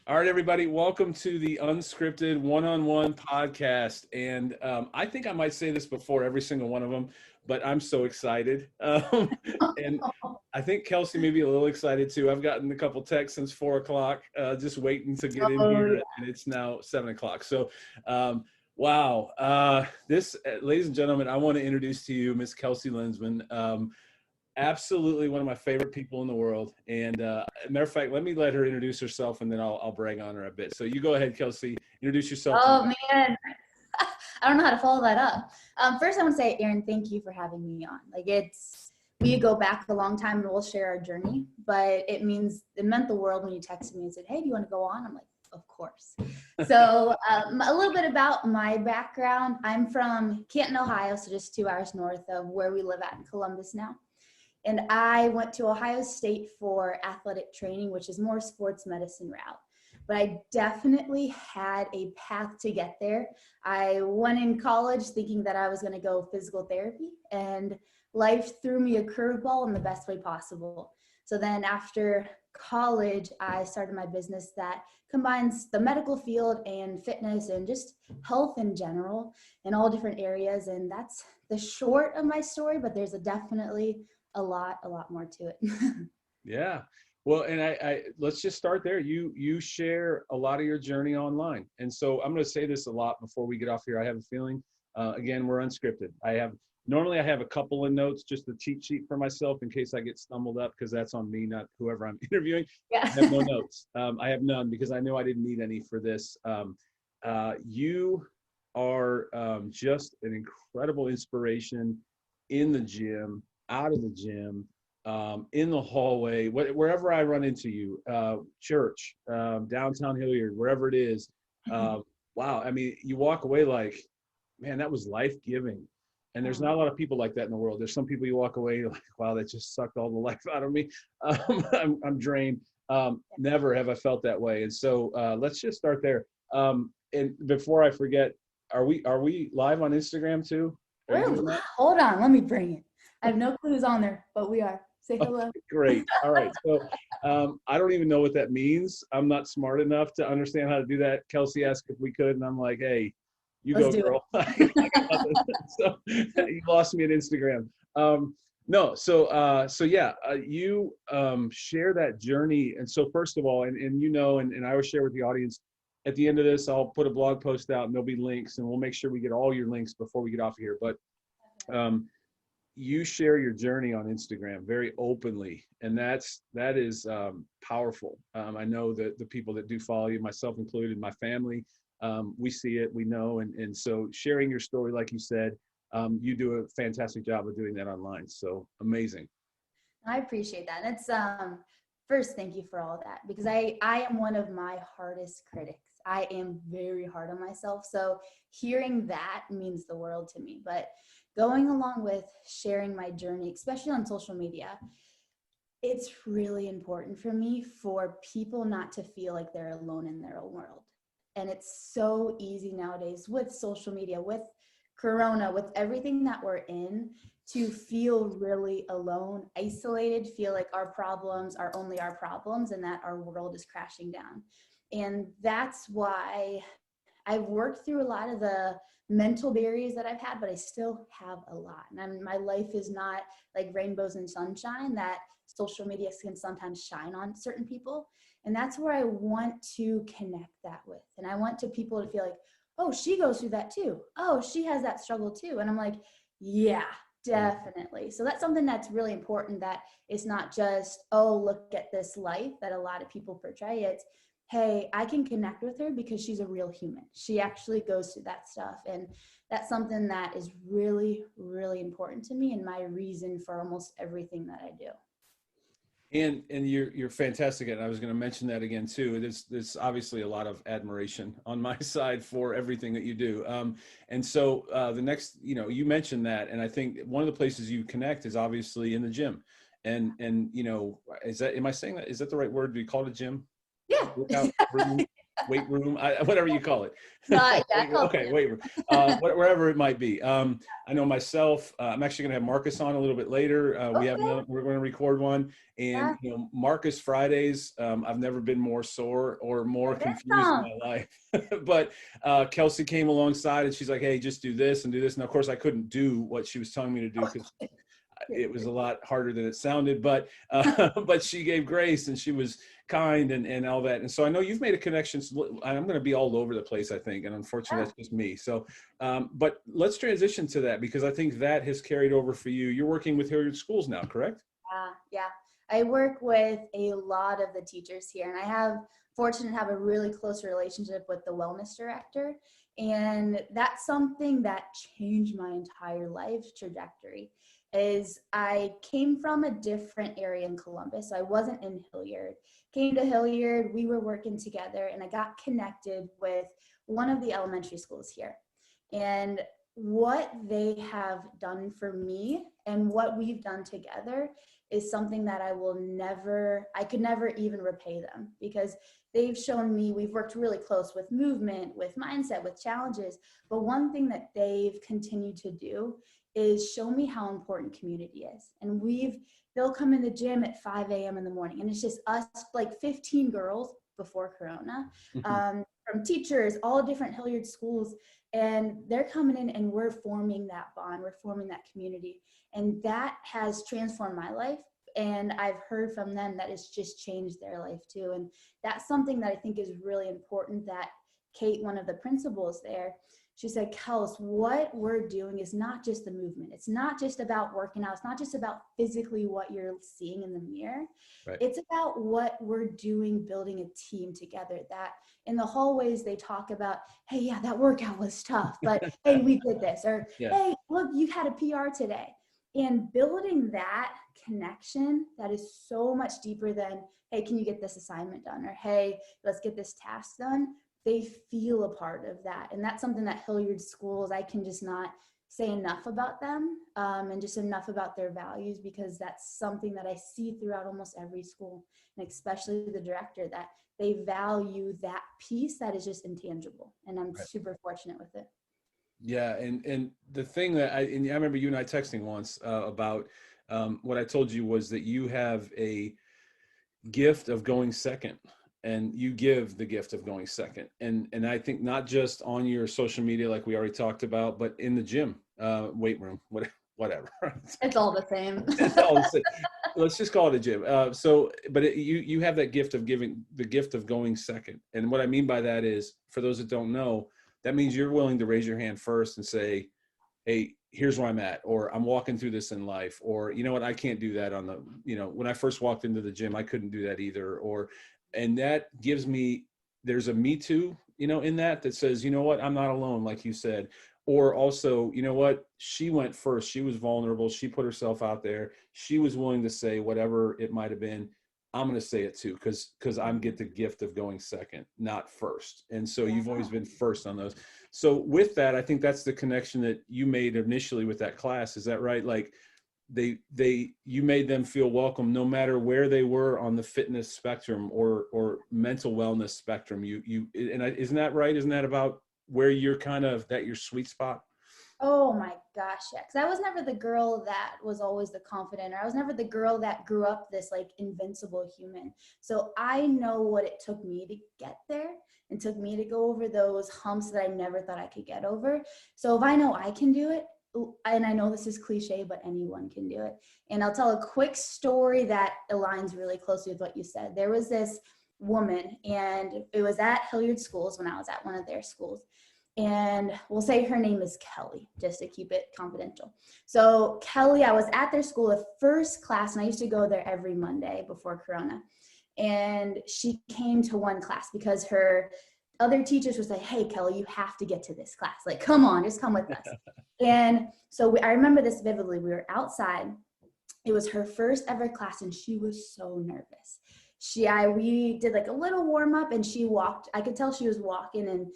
All right, everybody, welcome to the Unscripted One-on-One podcast. And I think I might say this before every single one of them, but I'm so excited. And I think Kelsey may be a little excited too. I've gotten a couple texts since 4 o'clock, just waiting to get in here, and it's now 7 o'clock. So, wow. Ladies and gentlemen, I want to introduce to you Miss Kelsey Lensman. Absolutely one of my favorite people in the world. And matter of fact, let her introduce herself, and then I'll brag on her a bit. So you go ahead, Kelsey, introduce yourself. Oh, man. I don't know how to follow that up. First, I want to say, Aaron, thank you for having me on. We go back a long time and we'll share our journey, but it meant the world when you texted me and said, hey, do you want to go on? I'm like, of course. So a little bit about my background. I'm from Canton, Ohio, so just 2 hours north of where we live at in Columbus now. And I went to Ohio State for athletic training, which is more sports medicine route. But I definitely had a path to get there. I went in college thinking that I was going to go physical therapy, and life threw me a curveball in the best way possible. So then after college, I started my business that combines the medical field and fitness and just health in general in all different areas. And that's the short of my story, but there's definitely a lot more to it. Yeah. Well, and I let's just start there. You share a lot of your journey online. And so I'm going to say this a lot before we get off here. I have a feeling, again, we're unscripted. Normally I have a couple of notes, just a cheat sheet for myself in case I get stumbled up, because that's on me, not whoever I'm interviewing. Yeah. I have no notes. I have none because I know I didn't need any for this. You are just an incredible inspiration in the gym, out of the gym, in the hallway, wherever I run into you, church, downtown Hilliard, wherever it is. Wow. I mean, you walk away like, man, that was life-giving. And there's not a lot of people like that in the world. There's some people you walk away like, wow, that just sucked all the life out of me. I'm drained. Never have I felt that way. And so let's just start there. And before I forget, are we live on Instagram too? Hold on, let me bring it. I have no clues on there, but we are. Say hello. Okay, great. All right. So I don't even know what that means. I'm not smart enough to understand how to do that. Kelsey asked if we could, and I'm like, hey, Let's go, girl. So you lost me at Instagram. You share that journey. And so first of all, and I always share with the audience, at the end of this, I'll put a blog post out and there'll be links, and we'll make sure we get all your links before we get off of here. But you share your journey on Instagram very openly, and that is powerful. I know that the people that do follow you, myself included, my family, we see it, we know, and so sharing your story, like you said, you do a fantastic job of doing that online. So amazing. I appreciate that. It's first, thank you for all of that, because I am one of my hardest critics. I am very hard on myself. So hearing that means the world to me. But going along with sharing my journey, especially on social media, it's really important for me for people not to feel like they're alone in their own world. And it's so easy nowadays with social media, with Corona, with everything that we're in, to feel really alone, isolated, feel like our problems are only our problems and that our world is crashing down. And that's why I've worked through a lot of the mental barriers that I've had, but I still have a lot. And my life is not like rainbows and sunshine that social media can sometimes shine on certain people. And that's where I want to connect that with. And I want people to feel like, oh, she goes through that too. Oh, she has that struggle too. And I'm like, yeah, definitely. So that's something that's really important, that it's not just, oh, look at this life that a lot of people portray. It's, hey, I can connect with her because she's a real human. She actually goes through that stuff. And that's something that is really, really important to me and my reason for almost everything that I do. And you're fantastic. And I was going to mention that again too. There's obviously a lot of admiration on my side for everything that you do. And so the next, you mentioned that, and I think one of the places you connect is obviously in the gym. And am I saying that? Is that the right word? Do you call it a gym? Yeah. weight room, whatever you call it. Yeah, I call it Okay, gym. weight room, wherever it might be. I know myself, I'm actually going to have Marcus on a little bit later. Okay. We're going to record one, and Yeah. Marcus Fridays, I've never been more sore or more I bet confused in some. my life. But Kelsey came alongside and she's like, hey, just do this and do this. And of course I couldn't do what she was telling me to do because it was a lot harder than it sounded, but but she gave grace and she was kind and all that. And so I know you've made a connection. I'm going to be all over the place, I think, and unfortunately that's just me. So but let's transition to that, because I think that has carried over for you. You're working with Hilliard Schools now, correct? Yeah. I work with a lot of the teachers here, and I have fortunate to have a really close relationship with the wellness director. And that's something that changed my entire life trajectory. Is I came from a different area in Columbus. So I wasn't in Hilliard. Came to Hilliard, we were working together, and I got connected with one of the elementary schools here. And what they have done for me and what we've done together is something that I could never even repay them, because they've shown me, we've worked really close with movement, with mindset, with challenges. But one thing that they've continued to do is show me how important community is. And they'll come in the gym at 5 a.m. in the morning, and it's just us, like 15 girls before Corona, from teachers, all different Hilliard schools. And they're coming in and we're forming that bond, we're forming that community. And that has transformed my life. And I've heard from them that it's just changed their life too. And that's something that I think is really important, that Kate, one of the principals there, she said, Kels, what we're doing is not just the movement. It's not just about working out. It's not just about physically what you're seeing in the mirror. Right. It's about what we're doing, building a team together. That in the hallways, they talk about, hey, yeah, that workout was tough, but hey, we did this. Or, Yeah. hey, look, you had a PR today. And building that connection that is so much deeper than, hey, can you get this assignment done? Or, hey, let's get this task done. They feel a part of that. And that's something that Hilliard Schools, I can just not say enough about them, and just enough about their values, because that's something that I see throughout almost every school, and especially the director, that they value that piece that is just intangible. And I'm super fortunate with it. Yeah, and the thing that I remember you and I texting once about what I told you was that you have a gift of going second, and you give the gift of going second. And I think not just on your social media, like we already talked about, but in the gym, weight room, whatever. It's all the same. It's all the same. Let's just call it a gym. You have that gift of giving, the gift of going second. And what I mean by that is, for those that don't know, that means you're willing to raise your hand first and say, hey, here's where I'm at, or I'm walking through this in life, or, you know what, I can't do that when I first walked into the gym, I couldn't do that either. And that gives me, there's a me too, in that says, you know what, I'm not alone, like you said. Or also, you know what, she went first. She was vulnerable. She put herself out there. She was willing to say whatever it might have been. I'm going to say it too, because I get the gift of going second, not first. And so you've always been first on those. So with that, I think that's the connection that you made initially with that class. Is that right? Like you made them feel welcome no matter where they were on the fitness spectrum or mental wellness spectrum. Isn't that right? Isn't that about where you're kind of that your sweet spot? Oh my gosh, yeah. Because I was never the girl that was always the confident, or I was never the girl that grew up this like invincible human. So I know what it took me to get there, and took me to go over those humps that I never thought I could get over. So if I know I can do it, and I know this is cliche, but anyone can do it. And I'll tell a quick story that aligns really closely with what you said. There was this woman, and it was at Hilliard Schools when I was at one of their schools. And we'll say her name is Kelly, just to keep it confidential. So Kelly, I was at their school, the first class, and I used to go there every Monday before Corona. And she came to one class because her other teachers would say, hey, Kelly, you have to get to this class. Like, come on, just come with us. And so I remember this vividly. We were outside. It was her first ever class, and she was so nervous. We did like a little warm up, and she walked. I could tell she was walking, and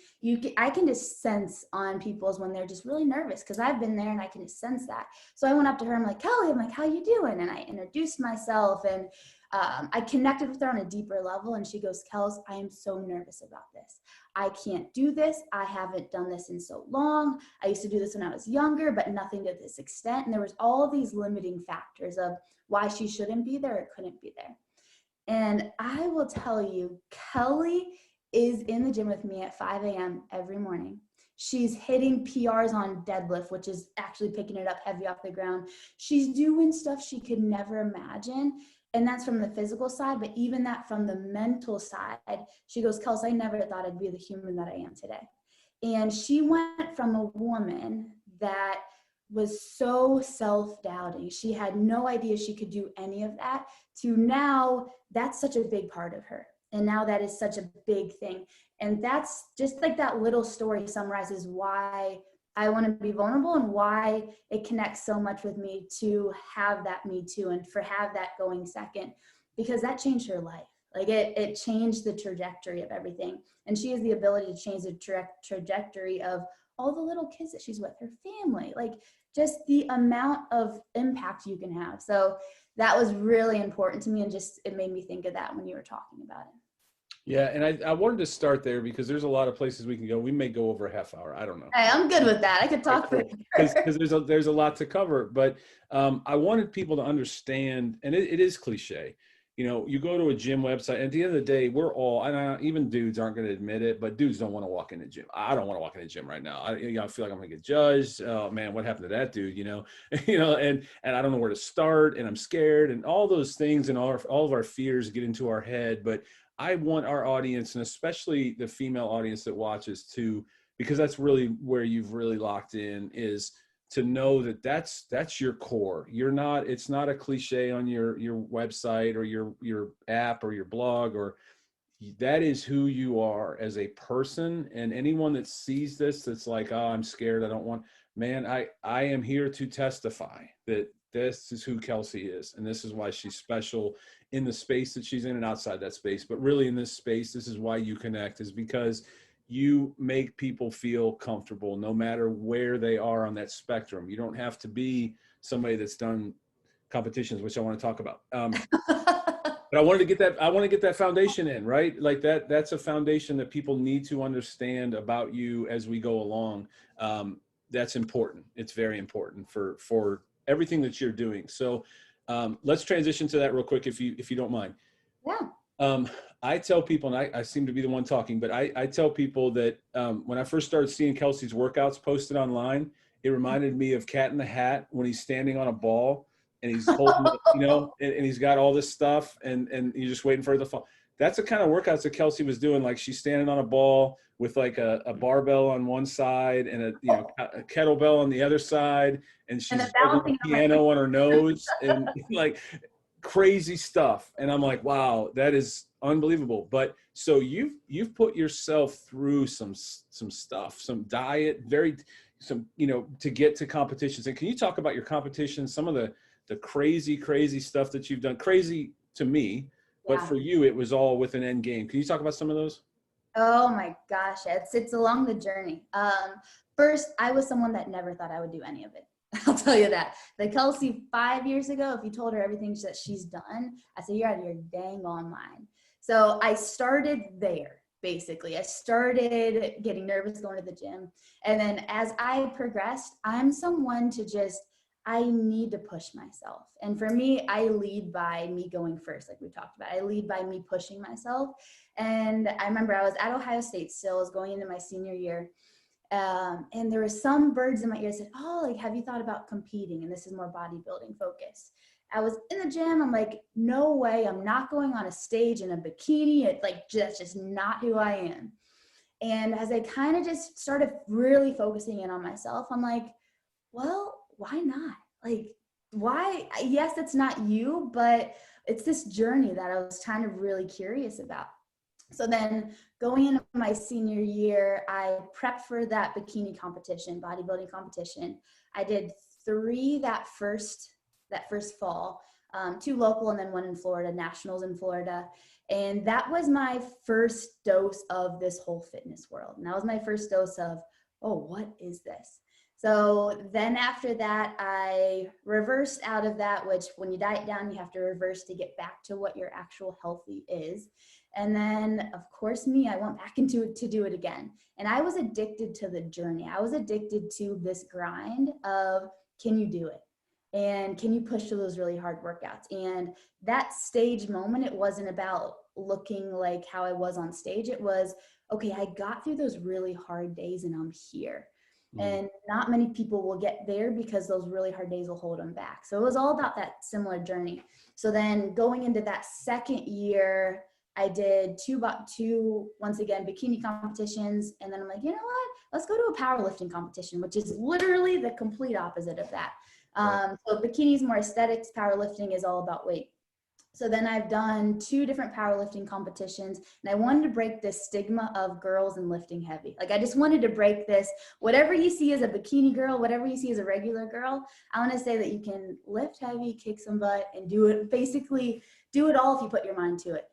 I can just sense on people's when they're just really nervous, because I've been there and I can just sense that. So I went up to her. I'm like, Kelly, how you doing? And I introduced myself, and I connected with her on a deeper level, and she goes, Kels, I am so nervous about this. I can't do this. I haven't done this in so long. I used to do this when I was younger, but nothing to this extent. And there was all these limiting factors of why she shouldn't be there or couldn't be there. And I will tell you, Kelly is in the gym with me at 5 a.m. every morning. She's hitting PRs on deadlift, which is actually picking it up heavy off the ground. She's doing stuff she could never imagine. And that's from the physical side, but even that from the mental side, she goes, Kelsey, I never thought I'd be the human that I am today. And she went from a woman that was so self-doubting, she had no idea she could do any of that, to now that's such a big part of her. And now that is such a big thing. And that's just like that little story summarizes why I want to be vulnerable and why it connects so much with me to have that Me Too and for have that going second, because that changed her life. Like it changed the trajectory of everything. And she has the ability to change the trajectory of all the little kids that she's with, her family, like just the amount of impact you can have. So that was really important to me. And just, it made me think of that when you were talking about it. Yeah, and I wanted to start there because there's a lot of places we can go. We may go over a half hour. I don't know. Hey, I'm good with that. I could talk for because there's a lot to cover. But I wanted people to understand, and it is cliche. You know, you go to a gym website, and at the end of the day, we're all, and even dudes aren't going to admit it, but dudes don't want to walk in the gym. I don't want to walk in the gym right now. I feel like I'm going to get judged. Oh man, what happened to that dude? And I don't know where to start, and I'm scared, and all those things, and all of our fears get into our head. But I want our audience, and especially the female audience that watches too, because that's really where you've really locked in, is to know that that's your core. It's not a cliche on your website or your app or your blog, or that is who you are as a person. And anyone that sees this, that's like, oh, I'm scared, I don't want, man, I am here to testify that this is who Kelsey is. And this is why she's special in the space that she's in and outside that space. But really in this space, this is why you connect, is because you make people feel comfortable no matter where they are on that spectrum. You don't have to be somebody that's done competitions, which I want to talk about. But I want to get that foundation in, right? Like that's a foundation that people need to understand about you as we go along. That's important. It's very important for everything that you're doing. So let's transition to that real quick, if you don't mind. Yeah. I tell people, and I seem to be the one talking, but I tell people that when I first started seeing Kelsey's workouts posted online, it reminded me of Cat in the Hat when he's standing on a ball and he's holding it, and he's got all this stuff and you're just waiting for it to fall. That's the kind of workouts that Kelsey was doing. Like she's standing on a ball with like a barbell on one side and a kettlebell on the other side, and she's holding a piano on her nose and like crazy stuff. And I'm like, wow, that is unbelievable. But so you've put yourself through some stuff, some diet, to get to competitions. And can you talk about your competitions, some of the crazy stuff that you've done? Crazy to me, but for you, it was all with an end game. Can you talk about some of those? Oh my gosh, it's along the journey. First, I was someone that never thought I would do any of it. I'll tell you that. The Kelsey 5 years ago, if you told her everything that she's done, I said, you're out of your dang on mind. So I started there, basically. I started getting nervous going to the gym. And then as I progressed, I'm someone I need to push myself. And for me, I lead by me going first, like we talked about. I lead by me pushing myself. And I remember I was at Ohio State still, I was going into my senior year. And there were some birds in my ear that said, oh, like, have you thought about competing? And this is more bodybuilding focused. I was in the gym. I'm like, no way. I'm not going on a stage in a bikini. That's just not who I am. And as I kind of just started really focusing in on myself, I'm like, well, why not? Like, why? Yes, it's not you, but it's this journey that I was kind of really curious about. So then going into my senior year, I prepped for that bikini competition, bodybuilding competition. I did 3 that first fall, 2 local and then 1 in Florida, nationals in Florida. And that was my first dose of this whole fitness world. And that was my first dose of, oh, what is this? So then after that, I reversed out of that, which when you diet down, you have to reverse to get back to what your actual healthy is. And then, of course, I went back into it to do it again. And I was addicted to the journey. I was addicted to this grind of, can you do it? And can you push through those really hard workouts? And that stage moment, it wasn't about looking like how I was on stage. It was, okay, I got through those really hard days and I'm here. And not many people will get there because those really hard days will hold them back. So it was all about that similar journey. So then going into that second year, I did two, once again, bikini competitions. And then I'm like, you know what? Let's go to a powerlifting competition, which is literally the complete opposite of that. So bikini is more aesthetics. Powerlifting is all about weight. So then I've done 2 different powerlifting competitions, and I wanted to break this stigma of girls and lifting heavy. Like, I just wanted to break this, whatever you see as a bikini girl, whatever you see as a regular girl, I want to say that you can lift heavy, kick some butt, and do it, basically do it all if you put your mind to it.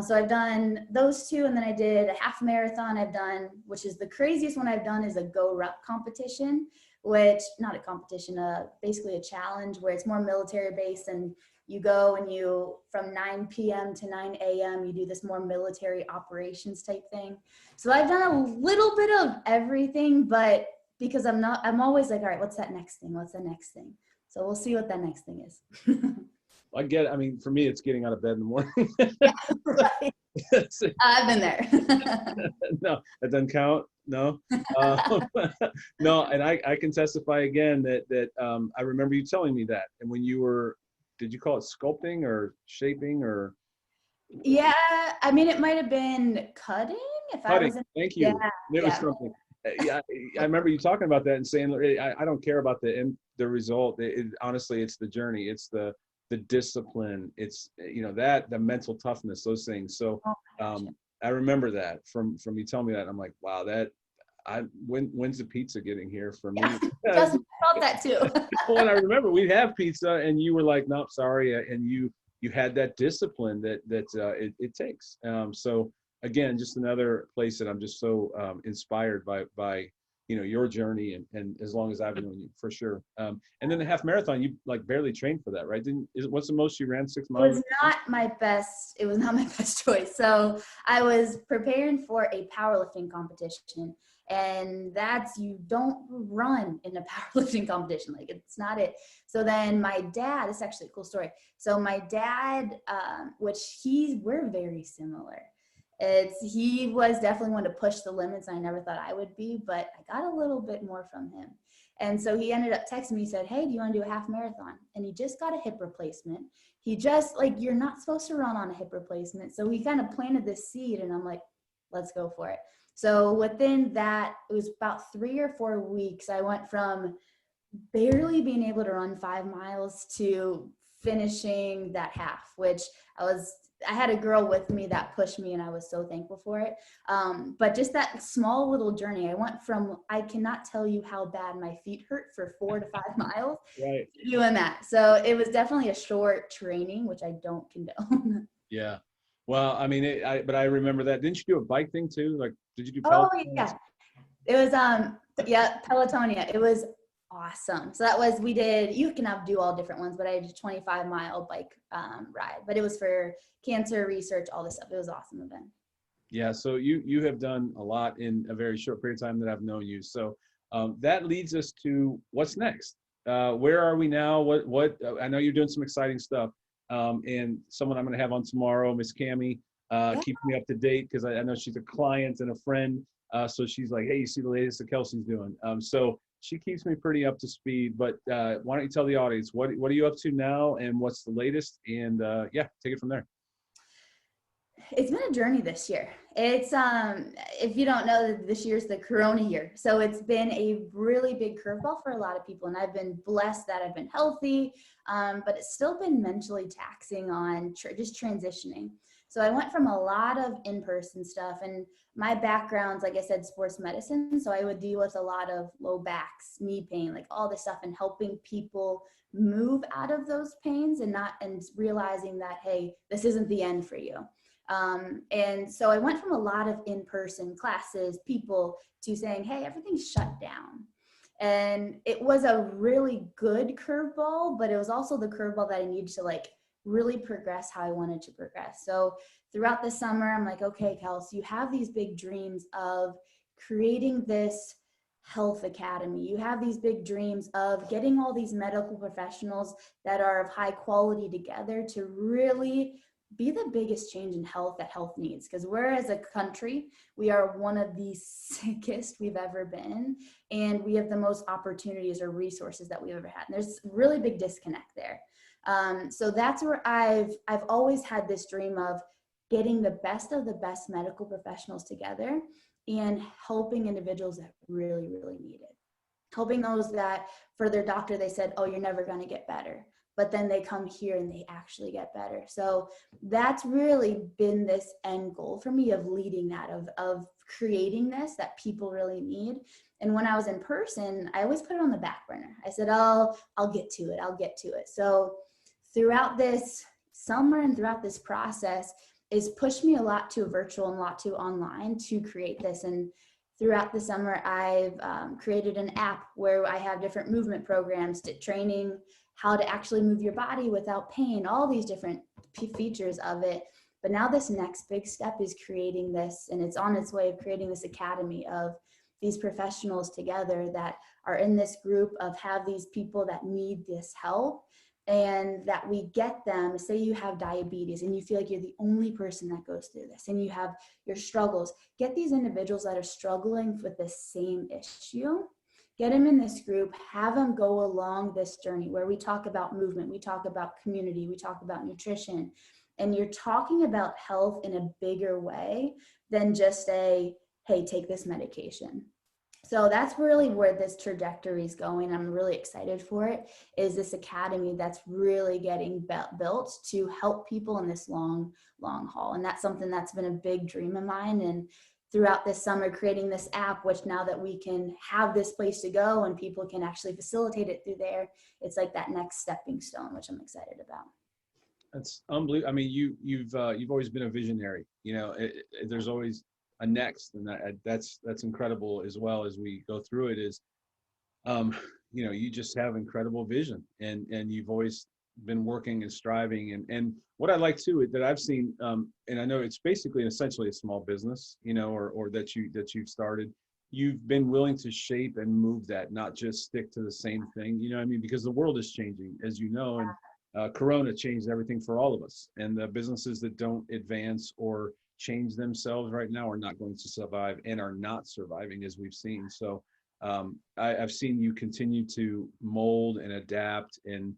So I've done those 2, and then I did a half marathon I've done, which is the craziest one I've done, is a Go Ruck competition, which, not a competition, basically a challenge where it's more military based, and you go and you, from 9 p.m. to 9 a.m., you do this more military operations type thing. So I've done a little bit of everything, but because I'm always like, all right, what's that next thing? What's the next thing? So we'll see what that next thing is. I mean, for me, it's getting out of bed in the morning. Yeah, right. I've been there. No, that doesn't count. No, no. And I can testify again that I remember you telling me that. And when you were, did you call it sculpting or shaping or? Yeah, I mean, it might have been cutting if I was in. Thank you. Yeah, It was something. Yeah, I remember you talking about that and saying, I don't care about the result. Honestly, it's the journey. It's the discipline. It's, that the mental toughness, those things. So I remember that from you telling me that. I'm like, wow, when's the pizza getting here for me? Yeah, just felt that too. Well, and I remember we'd have pizza and you were like, nope, sorry. And you had that discipline that it takes. So again, just another place that I'm just so inspired by your journey and as long as I've known you, for sure. And then the half marathon, you like barely trained for that, right? What's the most you ran, 6 miles? It was not my best choice. So I was preparing for a powerlifting competition, and you don't run in a powerlifting competition. Like, it's not it. So then my dad, it's actually a cool story. So my dad, we're very similar. He was definitely one to push the limits. I never thought I would be, but I got a little bit more from him. And so he ended up texting me, he said, hey, do you want to do a half marathon? And he just got a hip replacement. He just, like, you're not supposed to run on a hip replacement. So he kind of planted this seed, and I'm like, let's go for it. So within that, it was about 3 or 4 weeks, I went from barely being able to run 5 miles to finishing that half, which I had a girl with me that pushed me, and I was so thankful for it. But just that small little journey, I went from, I cannot tell you how bad my feet hurt for 4 to 5 miles right. doing that. So it was definitely a short training, which I don't condone. Yeah. Well, I mean, but I remember that. Didn't you do a bike thing too? Like, did you do Peloton? Oh, yeah. It was, Pelotonia. It was awesome. So you can do all different ones, but I did a 25-mile bike ride, but it was for cancer research, all this stuff. It was an awesome event. Yeah. So you have done a lot in a very short period of time that I've known you. So that leads us to what's next. Where are we now? What I know you're doing some exciting stuff. And someone I'm going to have on tomorrow, Miss Cammie, keeps me up to date because I know she's a client and a friend. So she's like, hey, you see the latest that Kelsey's doing. So she keeps me pretty up to speed, but why don't you tell the audience, what are you up to now and what's the latest? And take it from there. It's been a journey this year. It's, if you don't know, this year's the Corona year. So it's been a really big curveball for a lot of people. And I've been blessed that I've been healthy, but it's still been mentally taxing on just transitioning. So I went from a lot of in-person stuff, and my background's, like I said, sports medicine. So I would deal with a lot of low backs, knee pain, like all this stuff, and helping people move out of those pains and realizing that, hey, this isn't the end for you. And so I went from a lot of in-person classes, people, to saying, hey, everything's shut down. And it was a really good curveball, but it was also the curveball that I needed to like really progress how I wanted to progress. So throughout the summer, I'm like, okay, Kelsey, you have these big dreams of creating this health academy. You have these big dreams of getting all these medical professionals that are of high quality together to really be the biggest change in health that health needs. Because we're, as a country, we are one of the sickest we've ever been, and we have the most opportunities or resources that we've ever had. And there's really big disconnect there. So that's where I've always had this dream of getting the best of the best medical professionals together and helping individuals that really, really need it. Helping those that for their doctor, they said, oh, you're never going to get better. But then they come here and they actually get better. So that's really been this end goal for me of leading that, of creating this that people really need. And when I was in person, I always put it on the back burner. I said, oh, I'll get to it. I'll get to it. So throughout this summer and throughout this process, it's pushed me a lot to virtual and a lot to online to create this. And throughout the summer, I've created an app where I have different movement programs to training how to actually move your body without pain, all these different features of it. But now this next big step is creating this, and it's on its way of creating this academy of these professionals together that are in this group of have these people that need this help, and that we get them. Say you have diabetes and you feel like you're the only person that goes through this and you have your struggles, get these individuals that are struggling with the same issue, get them in this group, have them go along this journey where we talk about movement, we talk about community, we talk about nutrition, and you're talking about health in a bigger way than just a, hey, take this medication. So that's really where this trajectory is going. I'm really excited for it, is this academy that's really getting built to help people in this long haul. And that's something that's been a big dream of mine. And throughout this summer, creating this app, which now that we can have this place to go and people can actually facilitate it through there, it's like that next stepping stone, which I'm excited about. That's unbelievable. I mean, you've always been a visionary. You know, there's always a next, and that's incredible. As well as we go through it, is you know, you just have incredible vision, and you've always been working and striving. And what I like too that I've seen, and I know it's basically essentially a small business, you know, or that you've started. You've been willing to shape and move that, not just stick to the same thing. You know what I mean? Because the world is changing, as you know, and Corona changed everything for all of us. And the businesses that don't advance or change themselves right now are not going to survive, and are not surviving, as we've seen. So I've seen you continue to mold and adapt and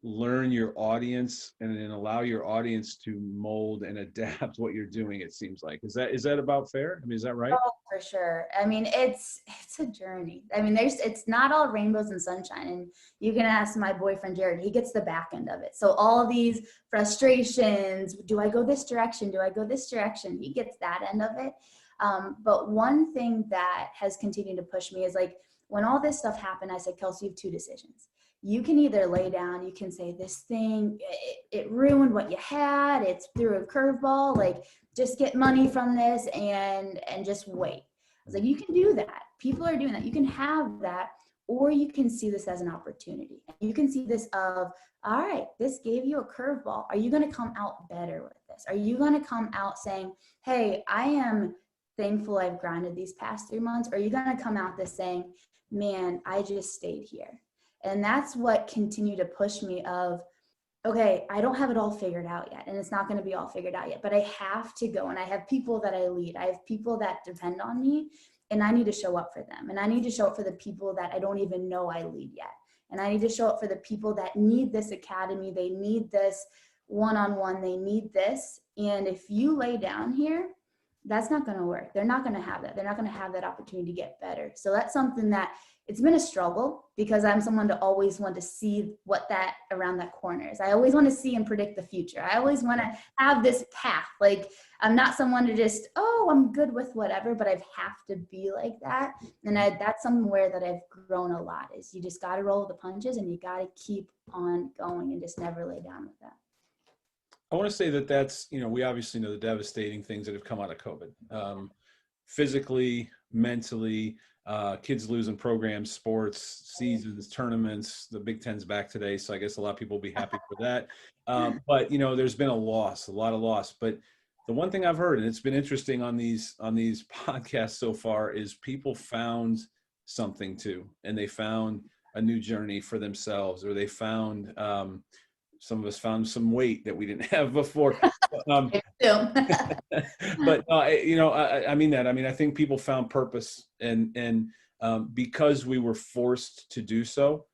learn your audience, and then allow your audience to mold and adapt what you're doing. It seems like, is that about fair? I mean, is that right? Oh, for sure. I mean, it's a journey. I mean, it's not all rainbows and sunshine. And you can ask my boyfriend Jared, he gets the back end of it. So all these frustrations, do I go this direction? Do I go this direction? He gets that end of it. But one thing that has continued to push me is, like, when all this stuff happened, I said, Kelsey, you have two decisions. You can either lay down, you can say, this thing, it ruined what you had, it's threw a curveball, like, just get money from this and just wait. I was like, you can do that. People are doing that. You can have that, or you can see this as an opportunity. You can see this of, all right, this gave you a curveball. Are you going to come out better with this? Are you going to come out saying, hey, I am thankful I've grinded these past 3 months? Or are you going to come out this saying, man, I just stayed here? And that's what continued to push me of, okay, I don't have it all figured out yet, and it's not going to be all figured out yet, but I have to go, and I have people that I lead. I have people that depend on me, and I need to show up for them. And I need to show up for the people that I don't even know I lead yet. And I need to show up for the people that need this academy. They need this one-on-one. They need this. And if you lay down here, that's not going to work. They're not going to have that. They're not going to have that opportunity to get better. So that's something that, it's been a struggle, because I'm someone to always want to see what that around that corner is. I always want to see and predict the future. I always want to have this path. Like, I'm not someone to just, oh, I'm good with whatever, but I have to be like that. And that's somewhere that I've grown a lot, is you just got to roll the punches, and you got to keep on going and just never lay down with that. I want to say that that's, you know, we obviously know the devastating things that have come out of COVID, physically, mentally, kids losing programs, sports, seasons, tournaments. The Big Ten's back today, so I guess a lot of people will be happy for that. But there's been a lot of loss. But the one thing I've heard, and it's been interesting on these podcasts so far, is people found something too, and they found a new journey for themselves, or they found some of us found some weight that we didn't have before. But I mean that. I mean, I think people found purpose, and because we were forced to do so,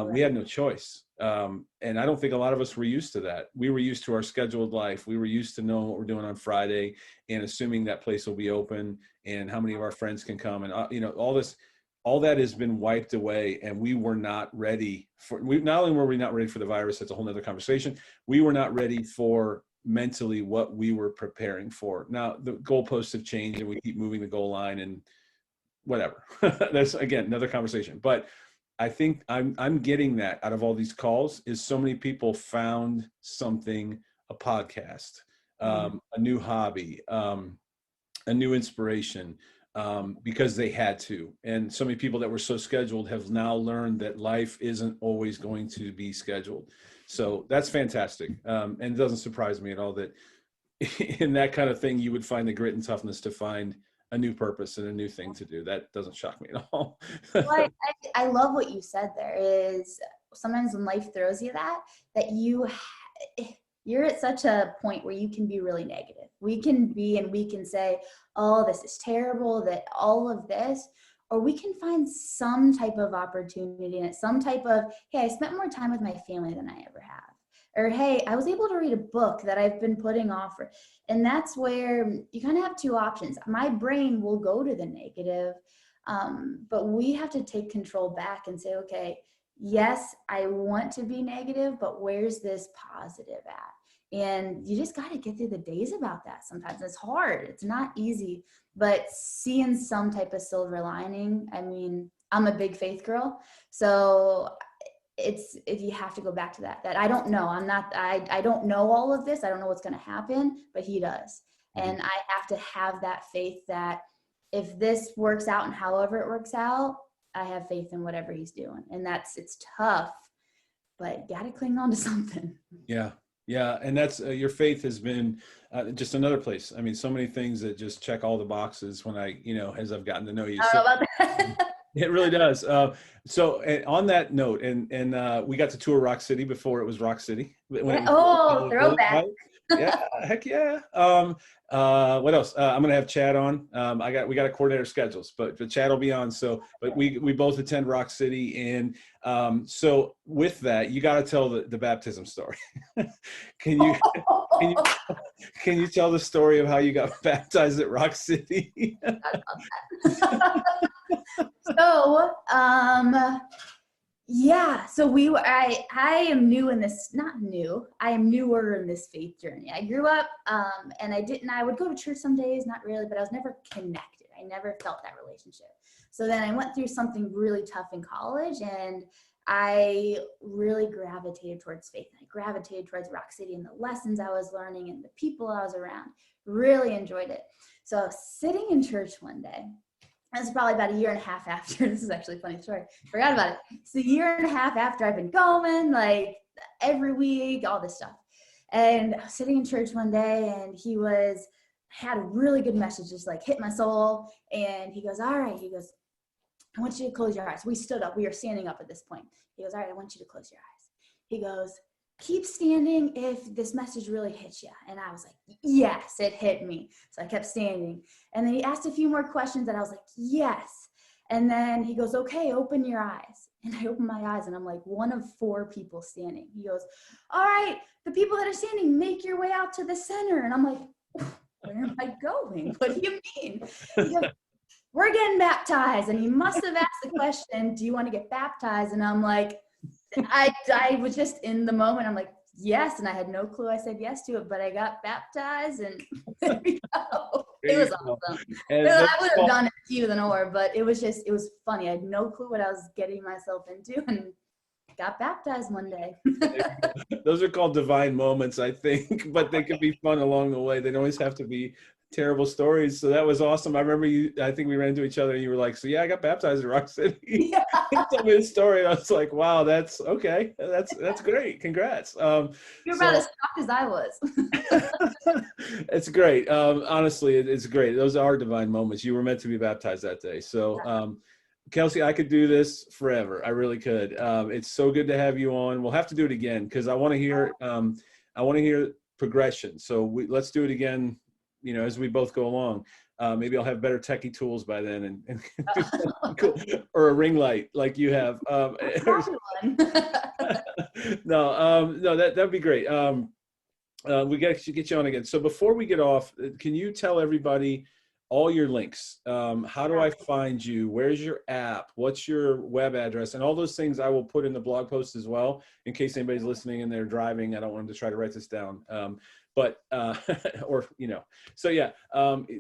we had no choice. And I don't think a lot of us were used to that. We were used to our scheduled life. We were used to knowing what we're doing on Friday and assuming that place will be open and how many of our friends can come, and all that has been wiped away, and we were not ready for. Not only were we not ready for the virus, that's a whole nother conversation. We were not ready for mentally what we were preparing for. Now the goalposts have changed, and we keep moving the goal line, and whatever. That's again another conversation. But I think I'm getting that out of all these calls is so many people found something, a podcast, a new hobby, a new inspiration. Because they had to. And so many people that were so scheduled have now learned that life isn't always going to be scheduled. So that's fantastic. And it doesn't surprise me at all that in that kind of thing, you would find the grit and toughness to find a new purpose and a new thing to do. That doesn't shock me at all. Well, I love what you said there is sometimes when life throws you that you're at such a point where you can be really negative. We can say, oh, this is terrible, that all of this, or we can find some type of opportunity in it, some type of, hey, I spent more time with my family than I ever have. Or, hey, I was able to read a book that I've been putting off. And that's where you kind of have two options. My brain will go to the negative, but we have to take control back and say, okay, yes, I want to be negative, but where's this positive at? And you just got to get through the days about that. Sometimes it's hard. It's not easy, but seeing some type of silver lining. I mean, I'm a big faith girl. So if you have to go back to that I don't know. I don't know all of this. I don't know what's going to happen, but he does. And I have to have that faith that if this works out and however it works out, I have faith in whatever he's doing. And it's tough, but you got to cling on to something. Yeah. Yeah. And that's your faith has been just another place. I mean, so many things that just check all the boxes when as I've gotten to know you. I don't know about that. It really does. So on that note, and we got to tour Rock City before it was Rock City. Throwback. Yeah, heck yeah. What else? I'm gonna have Chad on. We got to coordinate our schedules, but Chad will be on. So, but we both attend Rock City, and so with that, you got to tell the baptism story. Can you tell the story of how you got baptized at Rock City? So, I am new in this, not new, I am newer in this faith journey. I grew up, and I would go to church some days, not really, but I was never connected. I never felt that relationship. So then I went through something really tough in college, and I really gravitated towards faith. I gravitated towards Rock City and the lessons I was learning and the people I was around. Really enjoyed it. So I was sitting in church one day. This is probably about a year and a half after. This is actually a funny story. Forgot about it. It's a year and a half after I've been going, like every week, all this stuff. And I was sitting in church one day, and he had a really good message, just like hit my soul. And he goes, all right. He goes, I want you to close your eyes. We stood up. We were standing up at this point. He goes, all right, I want you to close your eyes. He goes, keep standing if this message really hits you. And I was like, yes, it hit me. So I kept standing. And then he asked a few more questions, and I was like, yes. And then he goes, okay, open your eyes. And I opened my eyes, and I'm like one of 4 people standing. He goes, all right, the people that are standing, make your way out to the center. And I'm like, where am I going? What do you mean? He goes, we're getting baptized. And he must have asked the question, do you want to get baptized? And I'm like, I was just in the moment. I'm like, yes. And I had no clue I said yes to it, but I got baptized, and there we go. It was awesome. I would have done it even more, but it was funny. I had no clue what I was getting myself into, and got baptized one day. Those are called divine moments, I think, but they can be fun along the way. They don't always have to be terrible stories. So that was awesome. I remember I think we ran into each other and you were like, so yeah, I got baptized in Rock City. Yeah. You told me the story. And I was like, wow, that's okay. That's great. Congrats. You're about as shocked as I was. It's great. Honestly, it's great. Those are divine moments. You were meant to be baptized that day. So, Kelsey, I could do this forever. I really could. It's so good to have you on. We'll have to do it again because I want to hear. I want to hear progression. So let's do it again. As we both go along. Maybe I'll have better techie tools by then, and do something cool, or a ring light like you have. No, that'd be great. We should get you on again. So before we get off, can you tell everybody all your links? How do I find you? Where's your app? What's your web address? And all those things I will put in the blog post as well, in case anybody's listening and they're driving. I don't want them to try to write this down. So yeah,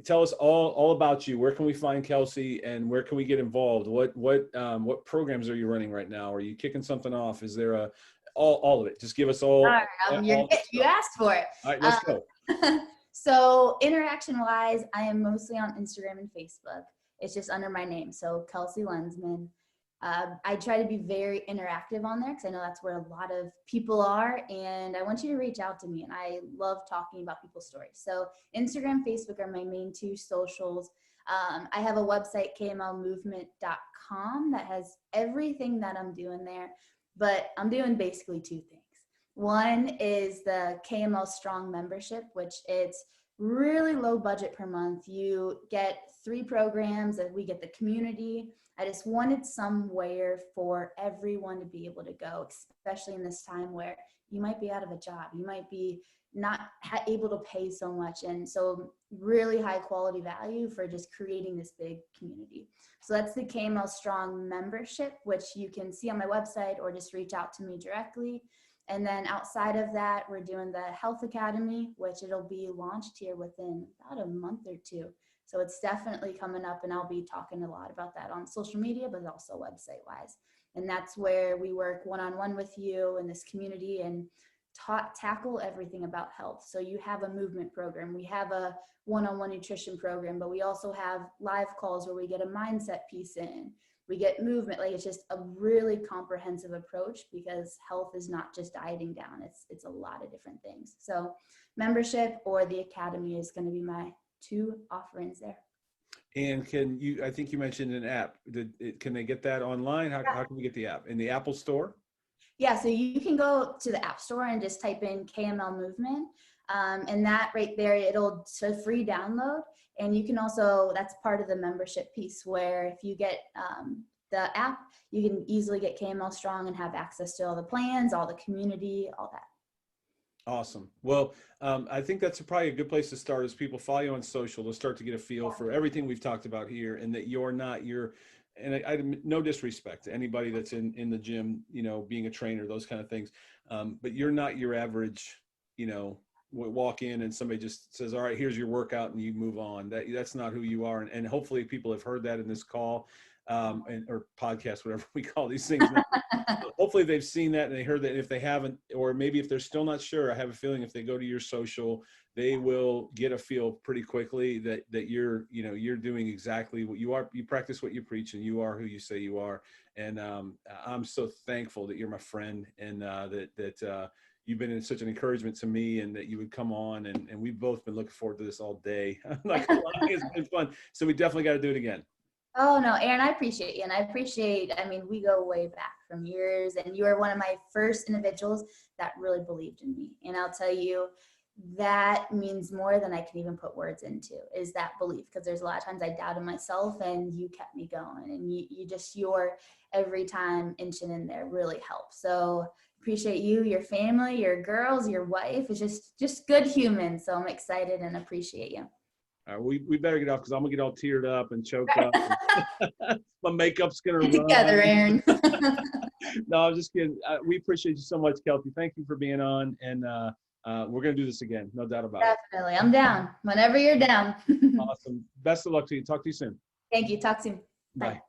tell us all about you. Where can we find Kelsey, and where can we get involved? What programs are you running right now? Are you kicking something off? Is there all of it? Just give us all. You asked for it. All right, let's go. So interaction wise, I am mostly on Instagram and Facebook. It's just under my name. So Kelsey Lensman. I try to be very interactive on there because I know that's where a lot of people are, and I want you to reach out to me, and I love talking about people's stories. So Instagram, Facebook are my main two socials. I have a website, KML Movement.com, that has everything that I'm doing there, but I'm doing basically two things. One is the KML Strong membership, which it's really low budget per month. You get 3 programs, and we get the community. I just wanted somewhere for everyone to be able to go, especially in this time where you might be out of a job. You might be not able to pay so much. And so really high quality value for just creating this big community. So that's the KML Strong membership, which you can see on my website or just reach out to me directly. And then outside of that, we're doing the Health Academy, which it'll be launched here within about a month or 2. So it's definitely coming up, and I'll be talking a lot about that on social media, but also website wise. And that's where we work one-on-one with you in this community and tackle everything about health. So you have a movement program, we have a one-on-one nutrition program, but we also have live calls where we get a mindset piece in. We get movement. Like, it's just a really comprehensive approach because health is not just dieting down. It's a lot of different things. So membership or the academy is going to be my 2 offerings there. And I think you mentioned an app. Can they get that online? How can we get the app? In the Apple Store? Yeah, so you can go to the App Store and just type in KML Movement. And that right there, it's a free download. And you can also, that's part of the membership piece, where if you get the app, you can easily get KML Strong and have access to all the plans, all the community, all that. Awesome. Well, I think that's probably a good place to start, is people follow you on social. They'll start to get a feel for everything we've talked about here, and that you're not and I no disrespect to anybody that's in the gym, being a trainer, those kind of things. But you're not your average, walk in and somebody just says, all right, here's your workout, and you move on. That's not who you are. And hopefully people have heard that in this call, or podcast, whatever we call these things. Hopefully they've seen that and they heard that. And if they haven't, or maybe if they're still not sure, I have a feeling if they go to your social, they will get a feel pretty quickly that you're doing exactly what you are. You practice what you preach, and you are who you say you are. And I'm so thankful that you're my friend, and that you've been such an encouragement to me, and that you would come on, and we've both been looking forward to this all day. It's been fun. So we definitely got to do it again. Oh, no, Aaron, I appreciate you. And we go way back from years, and you are one of my first individuals that really believed in me. And I'll tell you, that means more than I can even put words into, is that belief. Because there's a lot of times I doubted myself, and you kept me going. And your every time inching in there really helps. So appreciate you, your family, your girls, your wife. It's just good humans. So I'm excited and appreciate you. All right, we better get off, because I'm gonna get all teared up and choked up. My makeup's gonna run. Together, Aaron. No, I'm just kidding. We appreciate you so much, Kelsey. Thank you for being on, and we're gonna do this again, no doubt about it. Definitely, I'm down. Whenever you're down. Awesome. Best of luck to you. Talk to you soon. Thank you. Talk soon. Bye.